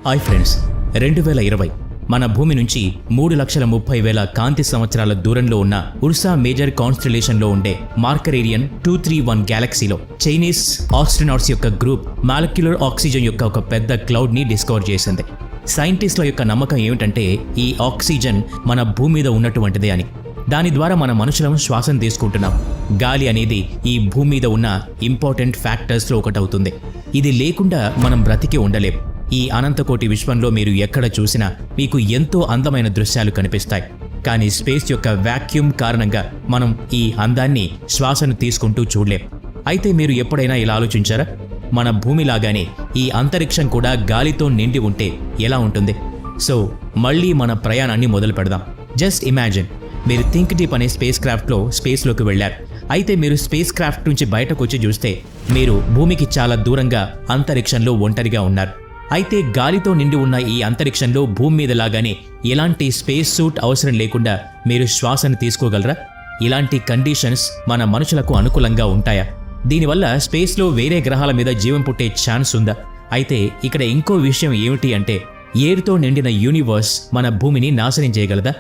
Hi friends, 2020 మన భూమి నుంచి 3,30,000 కాంతి సంవత్సరాల దూరంలో ఉన్న ఉర్సా మేజర్ కాన్స్టలేషన్లో ఉండే మార్కర్ ఏరియన్ 231 గ్యాలక్సీలో చైనీస్ ఆస్ట్రోనాట్స్ యొక్క గ్రూప్ మాలిక్యులర్ ఆక్సిజన్ యొక్క ఒక పెద్ద క్లౌడ్ని డిస్కవర్ చేసింది. సైంటిస్టుల యొక్క నమ్మకం ఏమిటంటే ఈ ఆక్సిజన్ మన భూమి మీద ఉన్నటువంటిదే అని. దాని ద్వారా మన మనుషులం శ్వాసను తీసుకుంటున్నాం. గాలి అనేది ఈ భూమి మీద ఉన్న ఇంపార్టెంట్ ఫ్యాక్టర్స్లో ఒకటవుతుంది. ఇది లేకుండా మనం బ్రతికి ఉండలేం. ఈ అనంతకోటి విశ్వంలో మీరు ఎక్కడ చూసినా మీకు ఎంతో అందమైన దృశ్యాలు కనిపిస్తాయి. కానీ స్పేస్ యొక్క వాక్యూమ్ కారణంగా మనం ఈ అందాన్ని శ్వాసను తీసుకుంటూ చూడలేం. అయితే మీరు ఎప్పుడైనా ఇలా ఆలోచించారా? మన భూమిలాగానే ఈ అంతరిక్షం కూడా గాలితో నిండి ఉంటే ఎలా ఉంటుంది? సో మళ్ళీ మన ప్రయాణాన్ని మొదలు పెడదాం. జస్ట్ ఇమాజిన్, మీరు థింక్ డీప్ అనే స్పేస్ క్రాఫ్ట్లో స్పేస్లోకి వెళ్ళారు. అయితే మీరు స్పేస్ క్రాఫ్ట్ నుంచి బయటకు వచ్చి చూస్తే మీరు భూమికి చాలా దూరంగా అంతరిక్షంలో ఒంటరిగా ఉన్నారు. అయితే గాలితో నిండి ఉన్న ఈ అంతరిక్షంలో భూమి మీద లాగానే ఎలాంటి స్పేస్ సూట్ అవసరం లేకుండా మీరు శ్వాసను తీసుకోగలరా? ఇలాంటి కండిషన్స్ మన మనుషులకు అనుకూలంగా ఉంటాయా? దీనివల్ల స్పేస్లో వేరే గ్రహాల మీద జీవం పుట్టే ఛాన్స్ ఉందా? అయితే ఇక్కడ ఇంకో విషయం ఏమిటి అంటే, ఎయిర్తో నిండిన యూనివర్స్ మన భూమిని నాశనం చేయగలదా?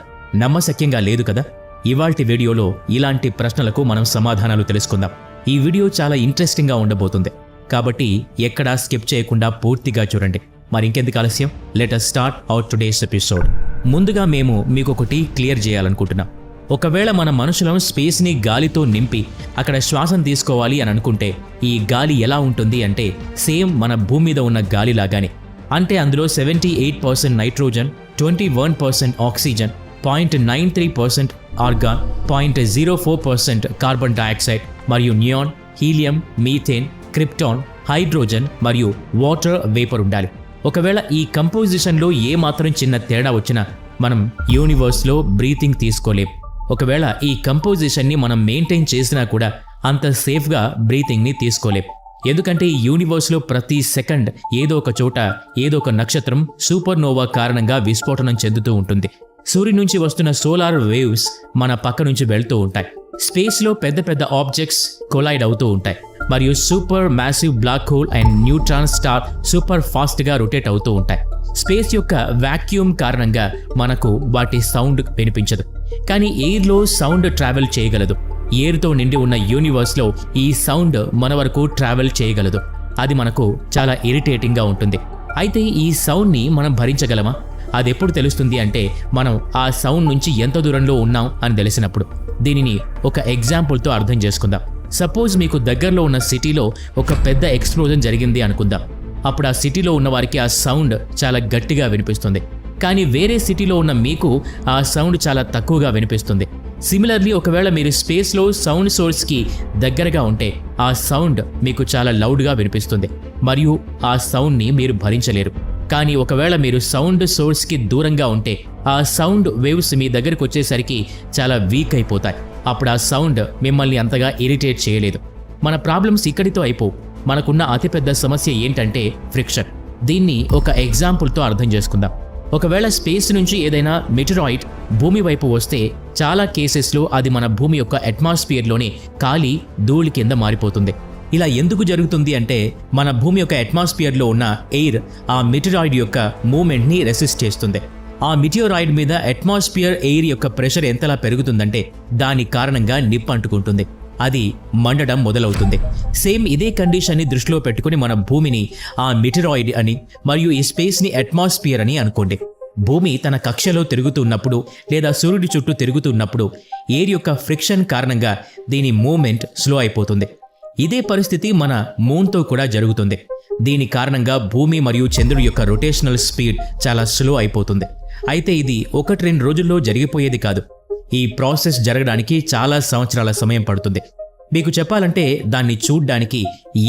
నమ్మశక్యంగా లేదు కదా. ఇవాల్టి వీడియోలో ఇలాంటి ప్రశ్నలకు మనం సమాధానాలు తెలుసుకుందాం. ఈ వీడియో చాలా ఇంట్రెస్టింగ్గా ఉండబోతుంది, కాబట్టి ఎక్కడా స్కిప్ చేయకుండా పూర్తిగా చూడండి. మరి ఇంకెందుకు ఆలస్యం, let us start our today's episode. ముందుగా మేము మీకు ఒకటి క్లియర్ చేయాలనుకుంటున్నాం. ఒకవేళ మన మనుషులం స్పేస్ని గాలితో నింపి అక్కడ శ్వాసను తీసుకోవాలి అని అనుకుంటే ఈ గాలి ఎలా ఉంటుంది అంటే సేమ్ మన భూమి మీద ఉన్న గాలి లాగానే. అంటే అందులో 78% nitrogen, 21% oxygen, 0.93% argon, 0.04% carbon dioxide మరియు neon, helium, methane, krypton, hydrogen మరియు వాటర్ వేపర్ ఉండాలి. ఒకవేళ ఈ కంపోజిషన్లో ఏ మాత్రం చిన్న తేడా వచ్చినా మనం యూనివర్స్లో బ్రీతింగ్ తీసుకోలేం. ఒకవేళ ఈ కంపోజిషన్ని మనం మెయింటైన్ చేసినా కూడా అంత సేఫ్గా బ్రీతింగ్ని తీసుకోలేం. ఎందుకంటే ఈ యూనివర్స్లో ప్రతి సెకండ్ ఏదో ఒక చోట ఏదో ఒక నక్షత్రం సూపర్నోవా కారణంగా విస్ఫోటనం చెందుతూ ఉంటుంది. సూర్యుడి నుంచి వస్తున్న సోలార్ వేవ్స్ మన పక్క నుంచి వెళ్తూ ఉంటాయి. స్పేస్లో పెద్ద పెద్ద ఆబ్జెక్ట్స్ కొలైడ్ అవుతూ ఉంటాయి మరియు super massive black hole and neutron star super ఫాస్ట్గా రొటేట్ అవుతూ ఉంటాయి. స్పేస్ యొక్క వాక్యూమ్ కారణంగా మనకు వాటి సౌండ్ వినిపించదు, కానీ ఎయిర్లో సౌండ్ ట్రావెల్ చేయగలదు. ఎయిర్తో నిండి ఉన్న యూనివర్స్లో ఈ సౌండ్ మన వరకు ట్రావెల్ చేయగలదు. అది మనకు చాలా ఇరిటేటింగ్గా ఉంటుంది. అయితే ఈ సౌండ్ని మనం భరించగలమా? అది ఎప్పుడు తెలుస్తుంది అంటే మనం ఆ సౌండ్ నుంచి ఎంత దూరంలో ఉన్నాం అని తెలిసినప్పుడు. దీనిని ఒక ఎగ్జాంపుల్తో అర్థం చేసుకుందాం. సపోజ్ మీకు దగ్గరలో ఉన్న సిటీలో ఒక పెద్ద ఎక్స్ప్లోజన్ జరిగింది అనుకుందాం. అప్పుడు ఆ సిటీలో ఉన్న వారికి ఆ సౌండ్ చాలా గట్టిగా వినిపిస్తుంది, కానీ వేరే సిటీలో ఉన్న మీకు ఆ సౌండ్ చాలా తక్కువగా వినిపిస్తుంది. సిమిలర్లీ, ఒకవేళ మీరు స్పేస్లో సౌండ్ సోర్స్కి దగ్గరగా ఉంటే ఆ సౌండ్ మీకు చాలా లౌడ్గా వినిపిస్తుంది మరియు ఆ సౌండ్ని మీరు భరించలేరు. కానీ ఒకవేళ మీరు సౌండ్ సోర్స్కి దూరంగా ఉంటే ఆ సౌండ్ వేవ్స్ మీ దగ్గరికి వచ్చేసరికి చాలా వీక్ అయిపోతాయి. అప్పుడు ఆ సౌండ్ మిమ్మల్ని అంతగా ఇరిటేట్ చేయలేదు. మన ప్రాబ్లమ్స్ ఇక్కడితో అయిపోవు. మనకున్న అతిపెద్ద సమస్య ఏంటంటే ఫ్రిక్షన్. దీన్ని ఒక ఎగ్జాంపుల్తో అర్థం చేసుకుందాం. ఒకవేళ స్పేస్ నుంచి ఏదైనా మెటీరాయిడ్ భూమి వైపు వస్తే చాలా కేసెస్లో అది మన భూమి యొక్క అట్మాస్ఫియర్లోనే కాలి ధూళి కింద మారిపోతుంది. ఇలా ఎందుకు జరుగుతుంది అంటే మన భూమి యొక్క అట్మాస్ఫియర్లో ఉన్న ఎయిర్ ఆ మెటీరాయిడ్ యొక్క మూమెంట్ని రెసిస్ట్ చేస్తుంది. ఆ మెటీరాయిడ్ మీద అట్మాస్ఫియర్ ఎయిర్ యొక్క ప్రెషర్ ఎంతలా పెరుగుతుందంటే దాని కారణంగా నిప్పు అంటుకుంటుంది. అది మండడం మొదలవుతుంది. సేమ్ ఇదే కండిషన్ని దృష్టిలో పెట్టుకుని మన భూమిని ఆ మెటీరాయిడ్ అని మరియు ఈ స్పేస్ని అట్మాస్ఫియర్ అని అనుకోండి. భూమి తన కక్షలో తిరుగుతున్నప్పుడు లేదా సూర్యుడి చుట్టూ తిరుగుతున్నప్పుడు ఎయిర్ యొక్క ఫ్రిక్షన్ కారణంగా దీని మూమెంట్ స్లో అయిపోతుంది. ఇదే పరిస్థితి మన మూన్తో కూడా జరుగుతుంది. దీని కారణంగా భూమి మరియు చంద్రుడి యొక్క రొటేషనల్ స్పీడ్ చాలా స్లో అయిపోతుంది. అయితే ఇది 1-2 రోజుల్లో జరిగిపోయేది కాదు. ఈ ప్రాసెస్ జరగడానికి చాలా సంవత్సరాల సమయం పడుతుంది. మీకు చెప్పాలంటే దాన్ని చూడ్డానికి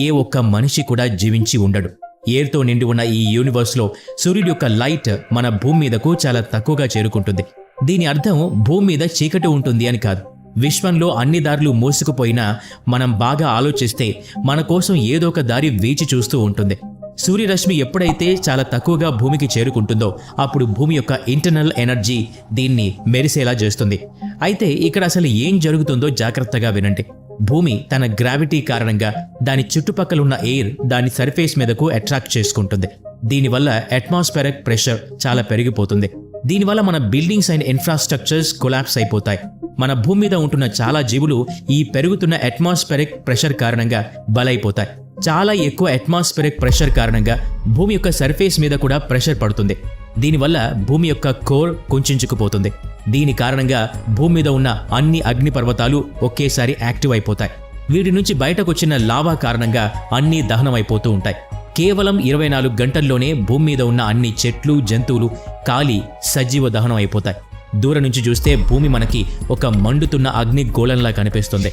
ఏ ఒక్క మనిషి కూడా జీవించి ఉండడు. ఎయిర్తో నిండి ఉన్న ఈ యూనివర్స్లో సూర్యుడి యొక్క లైట్ మన భూమి మీదకు చాలా తక్కువగా చేరుకుంటుంది. దీని అర్థం భూమి మీద చీకటి ఉంటుంది అని కాదు. విశ్వంలో అన్ని దారులు మూసుకుపోయినా మనం బాగా ఆలోచిస్తే మన కోసం ఏదో ఒక దారి వేచి చూస్తూ ఉంటుంది. సూర్యరశ్మి ఎప్పుడైతే చాలా తక్కువగా భూమికి చేరుకుంటుందో అప్పుడు భూమి యొక్క ఇంటర్నల్ ఎనర్జీ దీన్ని మెరిసేలా చేస్తుంది. అయితే ఇక్కడ అసలు ఏం జరుగుతుందో జాగ్రత్తగా వినండి. భూమి తన గ్రావిటీ కారణంగా దాని చుట్టుపక్కల ఉన్న ఎయిర్ దాని సర్ఫేస్ మీదకు అట్రాక్ట్ చేసుకుంటుంది. దీనివల్ల అట్మాస్ఫియరిక్ ప్రెషర్ చాలా పెరిగిపోతుంది. దీనివల్ల మన బిల్డింగ్స్ అండ్ ఇన్ఫ్రాస్ట్రక్చర్స్ కొలాప్స్ అయిపోతాయి. మన భూమి మీద ఉంటున్న చాలా జీవులు ఈ పెరుగుతున్న అట్మాస్ఫియరిక్ ప్రెషర్ కారణంగా బలైపోతాయి. చాలా ఎక్కువ అట్మాస్ఫియరిక్ ప్రెషర్ కారణంగా భూమి యొక్క సర్ఫేస్ మీద కూడా ప్రెషర్ పడుతుంది. దీనివల్ల భూమి యొక్క కోర్ కుంచుకుపోతుంది. దీని కారణంగా భూమి మీద ఉన్న అన్ని అగ్నిపర్వతాలు ఒకేసారి యాక్టివ్ అయిపోతాయి. వీటి నుంచి బయటకు వచ్చిన లావా కారణంగా అన్నీ దహనమైపోతూ ఉంటాయి. కేవలం 24 గంటల్లోనే భూమి మీద ఉన్న అన్ని చెట్లు, జంతువులు కాలి సజీవ దహనం అయిపోతాయి. దూరం నుంచి చూస్తే భూమి మనకి ఒక మండుతున్న అగ్ని గోళంలా కనిపిస్తుంది.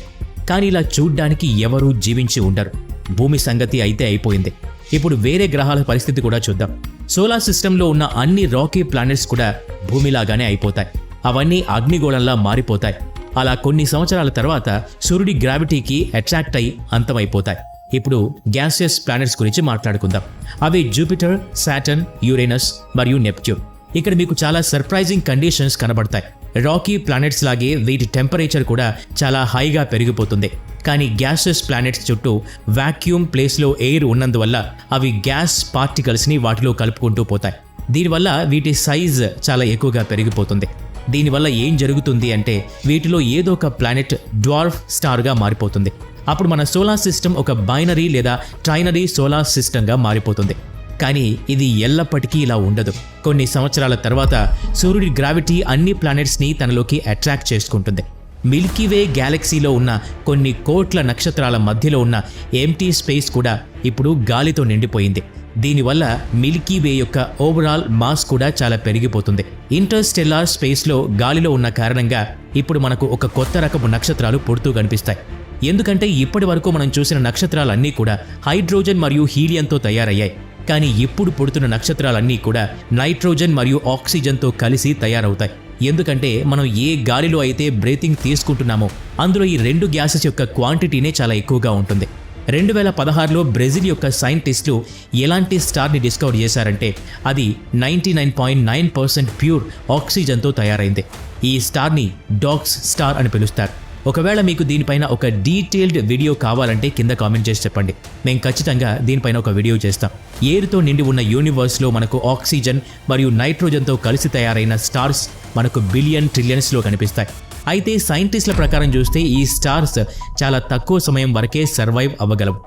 కానీ ఇలా చూడ్డానికి ఎవరూ జీవించి ఉండరు. భూమి సంగతి అయితే అయిపోయింది. ఇప్పుడు వేరే గ్రహాల పరిస్థితి కూడా చూద్దాం. సోలార్ సిస్టంలో ఉన్న అన్ని రాకీ ప్లానెట్స్ కూడా భూమిలాగానే అయిపోతాయి. అవన్నీ అగ్నిగోళంలా మారిపోతాయి. అలా కొన్ని సంవత్సరాల తర్వాత సూర్యుడి గ్రావిటీకి అట్రాక్ట్ అయి అంతమైపోతాయి. ఇప్పుడు గ్యాసియస్ ప్లానెట్స్ గురించి మాట్లాడుకుందాం. అవి జూపిటర్, సాటర్న్, యురేనస్ మరియు నెప్ట్యూన్. ఇక్కడ మీకు చాలా సర్ప్రైజింగ్ కండిషన్స్ కనబడతాయి. రాకీ ప్లానెట్స్ లాగే వీటి టెంపరేచర్ కూడా చాలా హైగా పెరిగిపోతుంది. కానీ గ్యాసియస్ ప్లానెట్స్ చుట్టూ వాక్యూమ్ ప్లేస్లో ఎయిర్ ఉన్నందువల్ల అవి గ్యాస్ పార్టికల్స్ని వాటిలో కలుపుకుంటూ పోతాయి. దీనివల్ల వీటి సైజ్ చాలా ఎక్కువగా పెరిగిపోతుంది. దీనివల్ల ఏం జరుగుతుంది అంటే వీటిలో ఏదో ఒక ప్లానెట్ డ్వార్ఫ్ స్టార్గా మారిపోతుంది. అప్పుడు మన సోలార్ సిస్టమ్ ఒక బైనరీ లేదా ట్రైనరీ సోలార్ సిస్టంగా మారిపోతుంది. కానీ ఇది ఎల్లప్పటికీ ఇలా ఉండదు. కొన్ని సంవత్సరాల తర్వాత సూర్యుడి గ్రావిటీ అన్ని ప్లానెట్స్ని తనలోకి అట్రాక్ట్ చేసుకుంటుంది. మిల్కీవే గ్యాలక్సీలో ఉన్న కొన్ని కోట్ల నక్షత్రాల మధ్యలో ఉన్న ఎంటీ స్పేస్ కూడా ఇప్పుడు గాలితో నిండిపోయింది. దీనివల్ల మిల్కీవే యొక్క ఓవరాల్ మాస్ కూడా చాలా పెరిగిపోతుంది. ఇంటర్స్టెల్లార్ స్పేస్లో గాలిలో ఉన్న కారణంగా ఇప్పుడు మనకు ఒక కొత్త రకపు నక్షత్రాలు పుడుతూ కనిపిస్తాయి. ఎందుకంటే ఇప్పటి వరకు మనం చూసిన నక్షత్రాలన్నీ కూడా హైడ్రోజన్ మరియు హీలియంతో తయారయ్యాయి. కానీ ఇప్పుడు పుడుతున్న నక్షత్రాలన్నీ కూడా నైట్రోజన్ మరియు ఆక్సిజన్తో కలిసి తయారవుతాయి. ఎందుకంటే మనం ఏ గాలిలో అయితే బ్రీతింగ్ తీసుకుంటున్నామో అందులో ఈ రెండు గ్యాసెస్ యొక్క క్వాంటిటీనే చాలా ఎక్కువగా ఉంటుంది. 2016లో బ్రెజిల్ యొక్క సైంటిస్టులు ఎలాంటి స్టార్ని డిస్కవర్ చేశారంటే అది 99.9% ప్యూర్ ఆక్సిజన్తో తయారైంది. ఈ స్టార్ని డాగ్స్ స్టార్ అని పిలుస్తారు. ఒకవేళ మీకు దీనిపైన ఒక డీటెయిల్డ్ వీడియో కావాలంటే కింద కామెంట్ చేసి చెప్పండి. మేము ఖచ్చితంగా దీనిపైన ఒక వీడియో చేస్తాం. ఎయిర్తో నిండి ఉన్న యూనివర్స్లో మనకు ఆక్సిజన్ మరియు నైట్రోజన్తో కలిసి తయారైన స్టార్స్ మనకు బిలియన్ ట్రిలియన్స్లో కనిపిస్తాయి. అయితే సైంటిస్టుల ప్రకారం చూస్తే ఈ స్టార్స్ చాలా తక్కువ సమయం వరకే సర్వైవ్ అవ్వగలవు.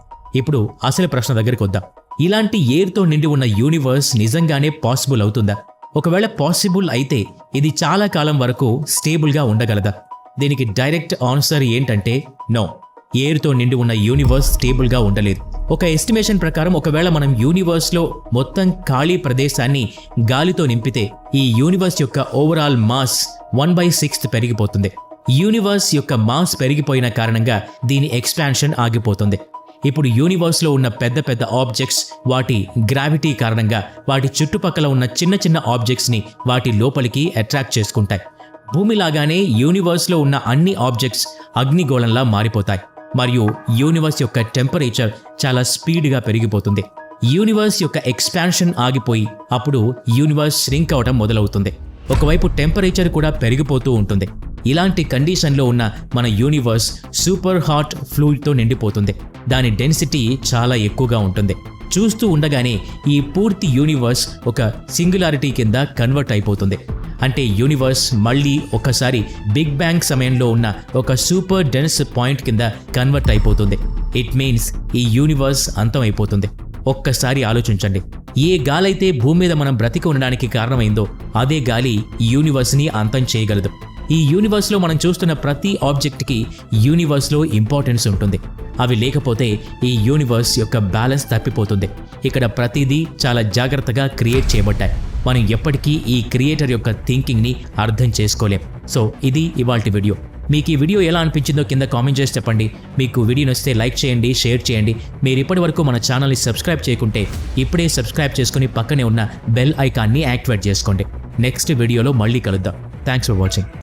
ఇప్పుడు అసలు ప్రశ్న దగ్గరికి వద్దాం. ఇలాంటి ఎయిర్తో నిండి ఉన్న యూనివర్స్ నిజంగానే పాసిబుల్ అవుతుందా? ఒకవేళ పాసిబుల్ అయితే ఇది చాలా కాలం వరకు స్టేబుల్గా ఉండగలదా? దీనికి డైరెక్ట్ ఆన్సర్ ఏంటంటే నో. ఎయిర్తో నిండి ఉన్న యూనివర్స్ స్టేబుల్గా ఉండలేదు. ఒక ఎస్టిమేషన్ ప్రకారం ఒకవేళ మనం యూనివర్స్లో మొత్తం ఖాళీ ప్రదేశాన్ని గాలితో నింపితే ఈ యూనివర్స్ యొక్క ఓవరాల్ మాస్ 1/6 పెరిగిపోతుంది. యూనివర్స్ యొక్క మాస్ పెరిగిపోయిన కారణంగా దీని ఎక్స్పాన్షన్ ఆగిపోతుంది. ఇప్పుడు యూనివర్స్లో ఉన్న పెద్ద పెద్ద ఆబ్జెక్ట్స్ వాటి గ్రావిటీ కారణంగా వాటి చుట్టుపక్కల ఉన్న చిన్న చిన్న ఆబ్జెక్ట్స్ని వాటి లోపలికి అట్రాక్ట్ చేసుకుంటాయి. భూమిలాగానే యూనివర్స్లో ఉన్న అన్ని ఆబ్జెక్ట్స్ అగ్నిగోళంలా మారిపోతాయి మరియు యూనివర్స్ యొక్క టెంపరేచర్ చాలా స్పీడ్గా పెరిగిపోతుంది. యూనివర్స్ యొక్క ఎక్స్పాన్షన్ ఆగిపోయి అప్పుడు యూనివర్స్ ష్రింక్ అవడం మొదలవుతుంది. ఒకవైపు టెంపరేచర్ కూడా పెరిగిపోతూ ఉంటుంది. ఇలాంటి కండిషన్లో ఉన్న మన యూనివర్స్ సూపర్ హాట్ ఫ్లూయిడ్తో నిండిపోతుంది. దాని డెన్సిటీ చాలా ఎక్కువగా ఉంటుంది. చూస్తూ ఉండగానే ఈ పూర్తి యూనివర్స్ ఒక సింగులారిటీ కింద కన్వర్ట్ అయిపోతుంది. అంటే యూనివర్స్ మళ్ళీ ఒకసారి బిగ్ బ్యాంగ్ సమయంలో ఉన్న ఒక సూపర్ డెన్స్ పాయింట్ కింద కన్వర్ట్ అయిపోతుంది. ఇట్ మీన్స్ ఈ యూనివర్స్ అంతం అయిపోతుంది. ఒక్కసారి ఆలోచించండి. ఏ గాలైతే భూమి మీద మనం బ్రతికి ఉండడానికి కారణమైందో అదే గాలి యూనివర్స్ని అంతం చేయగలదు. ఈ యూనివర్స్లో మనం చూస్తున్న ప్రతి ఆబ్జెక్ట్కి యూనివర్స్లో ఇంపార్టెన్స్ ఉంటుంది. అవి లేకపోతే ఈ యూనివర్స్ యొక్క బ్యాలెన్స్ తప్పిపోతుంది. ఇక్కడ ప్రతిదీ చాలా జాగ్రత్తగా క్రియేట్ చేయబడ్డాయి. మనం ఎప్పటికీ ఈ క్రియేటర్ యొక్క థింకింగ్ని అర్థం చేసుకోలేం. సో ఇది ఇవాల్టి వీడియో. మీకు ఈ వీడియో ఎలా అనిపించిందో కింద కామెంట్ చేసి చెప్పండి. మీకు వీడియో నచ్చితే లైక్ చేయండి, షేర్ చేయండి. మీరు ఇప్పటి వరకు మన ఛానల్ని సబ్స్క్రైబ్ చేయకుంటే ఇప్పుడే సబ్స్క్రైబ్ చేసుకుని పక్కనే ఉన్న బెల్ ఐకాన్ని యాక్టివేట్ చేసుకోండి. నెక్స్ట్ వీడియోలో మళ్ళీ కలుద్దాం. Thanks for watching.